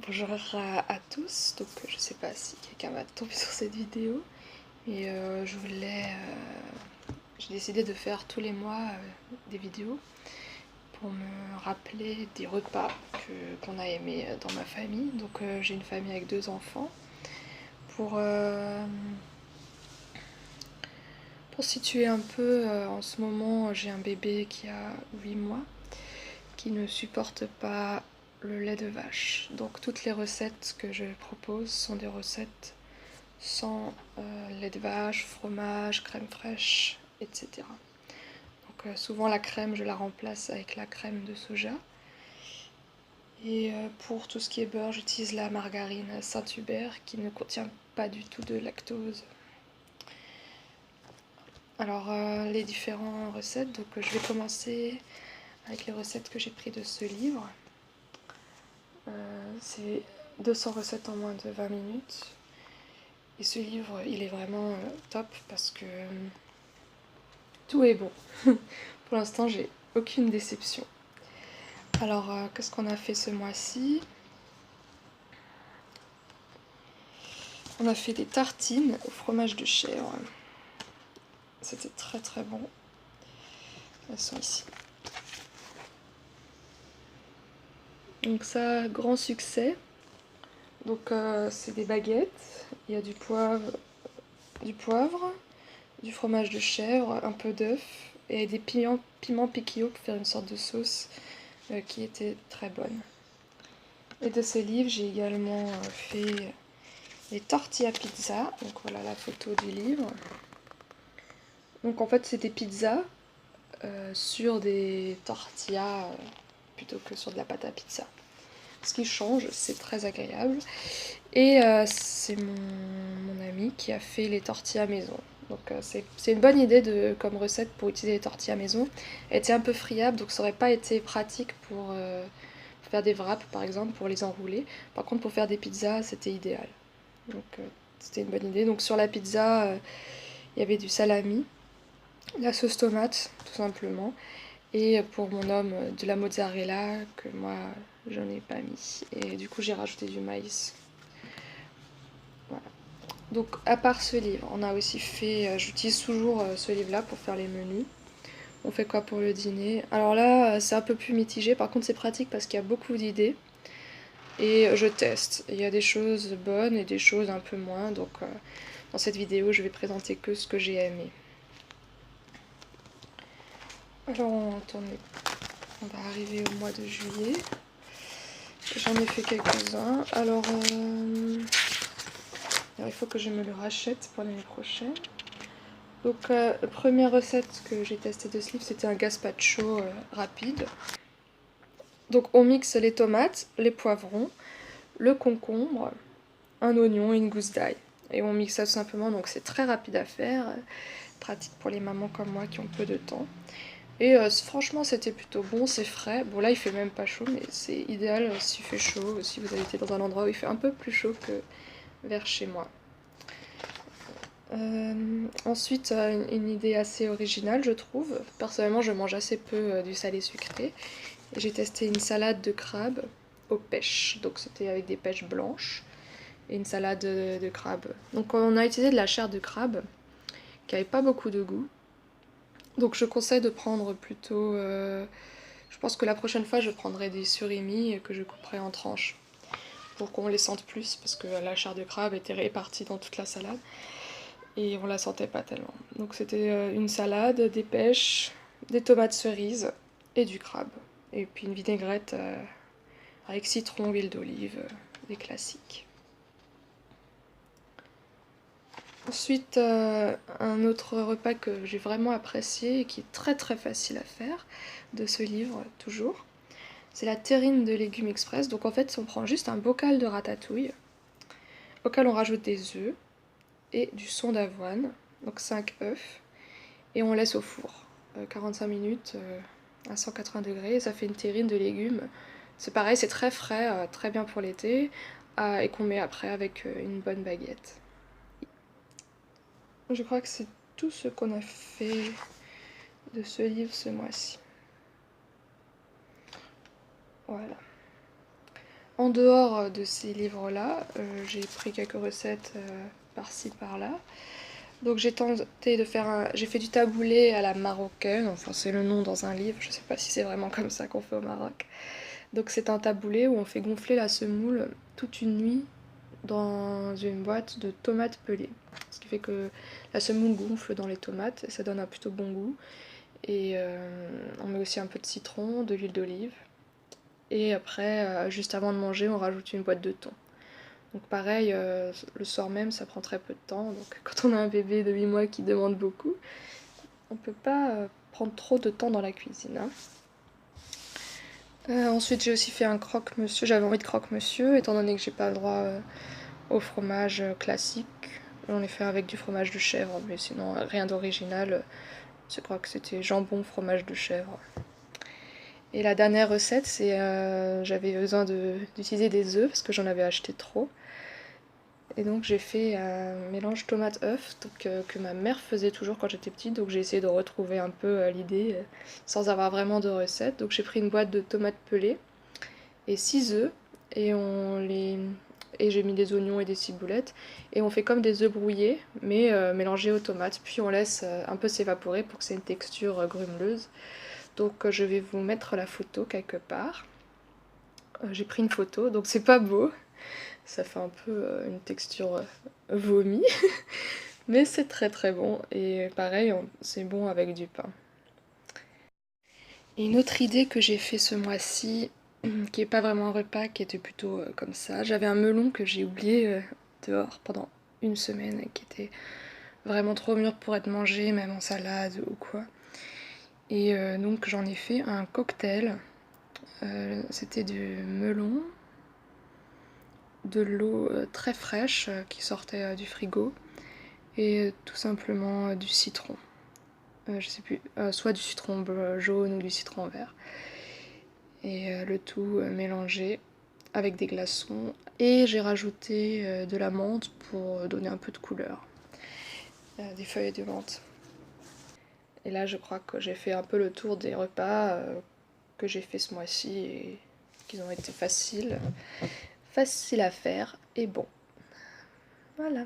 Bonjour à tous, donc je sais pas si quelqu'un va tomber sur cette vidéo, mais j'ai décidé de faire tous les mois des vidéos pour me rappeler des repas qu'on a aimés dans ma famille. Donc j'ai une famille avec 2 enfants. Pour situer un peu, en ce moment j'ai un bébé qui a 8 mois qui ne supporte pas le lait de vache. Donc toutes les recettes que je propose sont des recettes sans lait de vache, fromage, crème fraîche, etc. Donc souvent la crème, je la remplace avec la crème de soja. Et pour tout ce qui est beurre, j'utilise la margarine Saint-Hubert qui ne contient pas du tout de lactose. Alors les différentes recettes, donc je vais commencer avec les recettes que j'ai prises de ce livre. C'est 200 recettes en moins de 20 minutes. Et ce livre, il est vraiment top parce que tout est bon. Pour l'instant, j'ai aucune déception. Alors, qu'est-ce qu'on a fait ce mois-ci? On a fait des tartines au fromage de chèvre. C'était très très bon. Elles sont ici. Donc ça, grand succès. Donc c'est des baguettes. Il y a du poivre, du fromage de chèvre, un peu d'œuf et des piments piquillos pour faire une sorte de sauce qui était très bonne. Et de ce livre, j'ai également fait les tortillas pizza. Donc voilà la photo du livre. Donc en fait, c'est des pizzas sur des tortillas plutôt que sur de la pâte à pizza. Ce qui change, c'est très agréable. Et c'est mon ami qui a fait les tortillas maison. Donc c'est une bonne idée comme recette pour utiliser les tortillas maison. Elle était un peu friable, donc ça aurait pas été pratique pour faire des wraps par exemple, pour les enrouler. Par contre, pour faire des pizzas, c'était idéal. Donc c'était une bonne idée. Donc sur la pizza, il y avait du salami, la sauce tomate tout simplement, et pour mon homme de la mozzarella que moi j'en ai pas mis. Et du coup j'ai rajouté du maïs. Voilà. Donc à part ce livre, on a aussi fait, j'utilise toujours ce livre-là pour faire les menus. On fait quoi pour le dîner? Alors là, c'est un peu plus mitigé. Par contre, c'est pratique parce qu'il y a beaucoup d'idées. Et je teste. Il y a des choses bonnes et des choses un peu moins. Donc dans cette vidéo, je vais présenter que ce que j'ai aimé. Alors on va arriver au mois de juillet. J'en ai fait quelques-uns. Alors il faut que je me le rachète pour l'année prochaine. Donc première recette que j'ai testée de ce livre, c'était un gazpacho rapide. Donc on mixe les tomates, les poivrons, le concombre, un oignon et une gousse d'ail. Et on mixe ça tout simplement, donc c'est très rapide à faire, pratique pour les mamans comme moi qui ont peu de temps. Et franchement c'était plutôt bon, c'est frais. Bon là il fait même pas chaud, mais c'est idéal s'il fait chaud, si vous habitez dans un endroit où il fait un peu plus chaud que vers chez moi. Ensuite, une idée assez originale, je trouve. Personnellement, je mange assez peu du salé sucré. Et j'ai testé une salade de crabe aux pêches. Donc, c'était avec des pêches blanches et une salade de crabe. Donc, on a utilisé de la chair de crabe qui n'avait pas beaucoup de goût. Donc, je conseille de prendre plutôt. Je pense que la prochaine fois, je prendrai des surimi que je couperai en tranches pour qu'on les sente plus parce que la chair de crabe était répartie dans toute la salade. Et on la sentait pas tellement. Donc c'était une salade, des pêches, des tomates cerises et du crabe. Et puis une vinaigrette avec citron, huile d'olive, des classiques. Ensuite, un autre repas que j'ai vraiment apprécié et qui est très très facile à faire de ce livre, toujours, c'est la terrine de légumes express. Donc en fait, on prend juste un bocal de ratatouille auquel on rajoute des œufs et du son d'avoine, donc 5 œufs, et on laisse au four 45 minutes à 180 degrés, et ça fait une terrine de légumes. C'est pareil, c'est très frais, très bien pour l'été, et qu'on met après avec une bonne baguette. Je crois que c'est tout ce qu'on a fait de ce livre ce mois-ci. Voilà. En dehors de ces livres-là, j'ai pris quelques recettes par-ci par-là. Donc j'ai tenté de faire j'ai fait du taboulé à la marocaine, enfin c'est le nom dans un livre, je sais pas si c'est vraiment comme ça qu'on fait au Maroc. Donc c'est un taboulé où on fait gonfler la semoule toute une nuit dans une boîte de tomates pelées. Ce qui fait que la semoule gonfle dans les tomates et ça donne un plutôt bon goût. Et on met aussi un peu de citron, de l'huile d'olive. Et après, juste avant de manger, on rajoute une boîte de thon. Donc pareil, le soir même, ça prend très peu de temps. Donc quand on a un bébé de 8 mois qui demande beaucoup, on peut pas prendre trop de temps dans la cuisine, hein. Ensuite, j'ai aussi fait un croque-monsieur. J'avais envie de croque-monsieur, étant donné que j'ai pas le droit au fromage classique. On est fait avec du fromage de chèvre, mais sinon rien d'original. Je crois que c'était jambon, fromage de chèvre. Et la dernière recette, c'est j'avais besoin d'utiliser des œufs parce que j'en avais acheté trop. Et donc j'ai fait un mélange tomate-œuf que ma mère faisait toujours quand j'étais petite. Donc j'ai essayé de retrouver un peu l'idée sans avoir vraiment de recette. Donc j'ai pris une boîte de tomates pelées et 6 œufs et et j'ai mis des oignons et des ciboulettes et on fait comme des œufs brouillés mais mélangés aux tomates. Puis on laisse un peu s'évaporer pour que c'est une texture grumeleuse. Donc je vais vous mettre la photo quelque part. J'ai pris une photo, donc c'est pas beau. Ça fait un peu une texture vomi. Mais c'est très très bon. Et pareil, c'est bon avec du pain. Et une autre idée que j'ai fait ce mois-ci, qui est pas vraiment un repas, qui était plutôt comme ça. J'avais un melon que j'ai oublié dehors pendant une semaine, et qui était vraiment trop mûr pour être mangé, même en salade ou quoi. Et donc j'en ai fait un cocktail. C'était du melon, de l'eau très fraîche qui sortait du frigo et tout simplement du citron. Je sais plus, soit du citron jaune ou du citron vert. Et le tout mélangé avec des glaçons. Et j'ai rajouté de la menthe pour donner un peu de couleur. Des feuilles de menthe. Et là, je crois que j'ai fait un peu le tour des repas que j'ai fait ce mois-ci et qu'ils ont été faciles à faire et bon. Voilà.